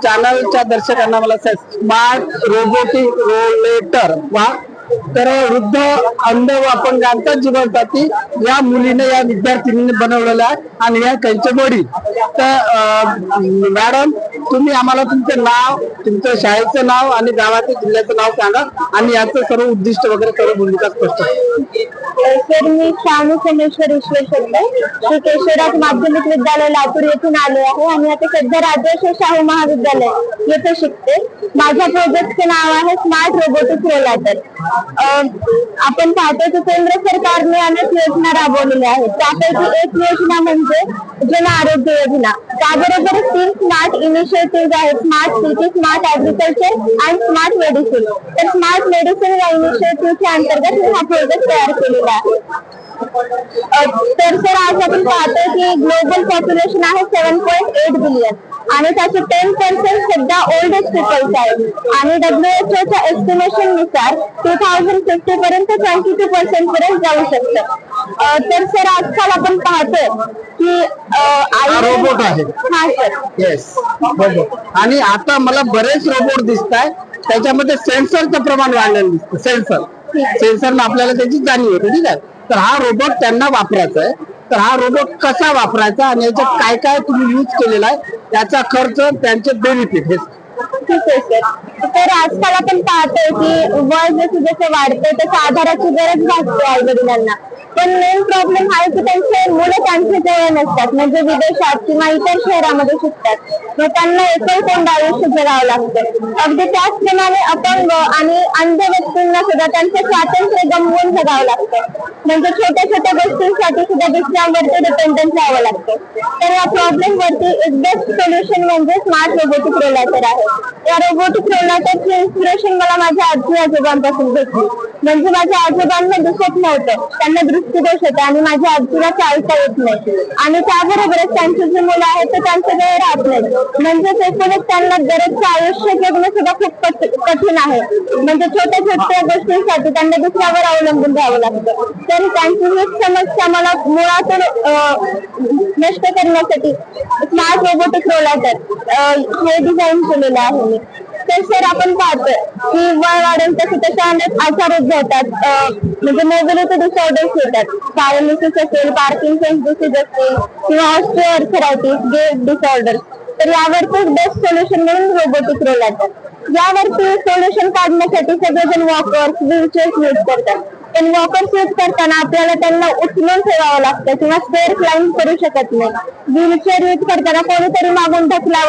चॅनलच्या दर्शकांना मला smart robotic rollator तर वृद्ध अंध व अपंगांच्या जीवनासाठी या मुलीने या विद्यार्थिनीने बनवलेला आहे आणि या त्यांचे वडील. तर मॅडम तुम्ही आम्हाला तुमचं नाव, तुमचं शाळेचं नाव आणि गावाच्या जिल्ह्याचं नाव सांगा आणि याचं सर्व उद्दिष्ट वगैरे सर्व भूमिका स्पष्ट. सर मी श्यामू सोमेश्वर ईश्वर श्री केशवराज माध्यमिक विद्यालय लातूर येथून आले आहे आणि आता सध्या राजर्षी शाहू महाविद्यालय येथे शिकते. माझ्या प्रोजेक्टचे नाव आहे स्मार्ट रोबोटिक रोलेटर. आपण पाहतो की केंद्र सरकारने अनेक योजना राबवलेल्या आहेत. त्यापैकी एक योजना म्हणजे जन आरोग्य योजना. त्याबरोबर 3 स्मार्ट इनिशिएटिव्ह आहेत, स्मार्ट सिटी, स्मार्ट ऍग्रिकल्चर आणि स्मार्ट मेडिसिन. तर स्मार्ट मेडिसिन या इनिशिएटिव्हच्या अंतर्गत मी हा प्रोजेक्ट तयार केलेला आहे. तर सर आज आपण पाहतो की ग्लोबल पॉप्युलेशन आहे 7.8 बिलियन आणि त्याचे 10% सध्या ओल्ड एज पीपल्स आहेत आणि WHO एस्टिमेशन नुसार 2050 पर्यंत 22% पर्यंत जाऊ शकतं. तर सर आजकाल आपण पाहतो की रोबोट आहे. हा सर, येस रोबोट. आणि आता मला बरेच रोबोट दिसत आहेत, त्याच्यामध्ये सेन्सरचं प्रमाण वाढलेलं दिसतं. सेन्सरनं आपल्याला त्याची जाणीव होते. ठीक आहे. तर हा रोबोट त्यांना वापरायचा आहे. तर हा रोबोट कसा वापरायचा आणि याच्यात काय काय तुम्ही यूज केलेला आहे, त्याचा खर्च, त्यांचे बेनिफिट हे. ठीक आहे सर. तर आजकाल आपण पाहतोय की वय जसं जसं वाढतंय तसं आधाराची गरज भासते आई वडिलांना. पण मेन प्रॉब्लेम आहे की त्यांचे मुलं त्यांचे जवळ नसतात, म्हणजे विदेशात किंवा इतर शहरामध्ये शिकतात. मग त्यांना एकलकोंड आयुष्य जगावं लागतं. अगदी त्याचप्रमाणे अपंग आणि अंध व्यक्तींना सुद्धा त्यांचे स्वातंत्र्य गमवून जगावं लागतं. म्हणजे छोट्या छोट्या गोष्टींसाठी सुद्धा दुसऱ्यांवरती डिपेंडन्स राहावं लागतं. तर या प्रॉब्लेम वरती एक बेस्ट सोल्युशन म्हणजे स्मार्ट रोबोटिक रोलेटर आहे. या रोबोटिक रोलेटरची इन्स्पिरेशन मला माझ्या आजी आजोबांपासून भेटली. म्हणजे माझ्या आजोबांना दिसत नव्हतं, त्यांना दृष्टीदोष होता आणि माझ्या आजीला चालता येत नाही आणि त्याबरोबरच त्यांची जी मुलं आहेत ते त्यांचं वेळ राहत नाही. म्हणजेच एकूणच त्यांना दररोजचं आयुष्य जगणं सुद्धा खूप कठीण आहे. म्हणजे छोट्या छोट्या गोष्टींसाठी त्यांना दुसऱ्यावर अवलंबून राहावं लागतं. तर त्यांची ही समस्या मला मुळातून नष्ट करण्यासाठी स्मार्ट रोबोटिक रोलेटर हे डिझाईन केलेलं आहे मी. तर सर आपण पाहतोय की वय वाढेल तसे तसे अनेक आजार उद्भवतात, म्हणजे मोबिलिटी डिसऑर्डर्स येतात. पॅरालिसिस असेल, पार्किन्सन्स डिसीज असेल किंवा ऑस्टिओआर्थरायटिस, गेट डिसऑर्डर्स. तर यावरती बेस्ट सोल्युशन म्हणून रोबोटिक रोलेटर. यावरती सोल्युशन काढण्यासाठी सगळेजण वॉकर्स, व्हीलचेअर्स यूज करतात. पण वॉकर्स यूज करताना आपल्याला त्यांना उचलून ठेवावं लागतं किंवा स्टेअर क्लाइंब करू शकत नाही. व्हीलचेअर यूज करताना कोणीतरी मागून ढकलावं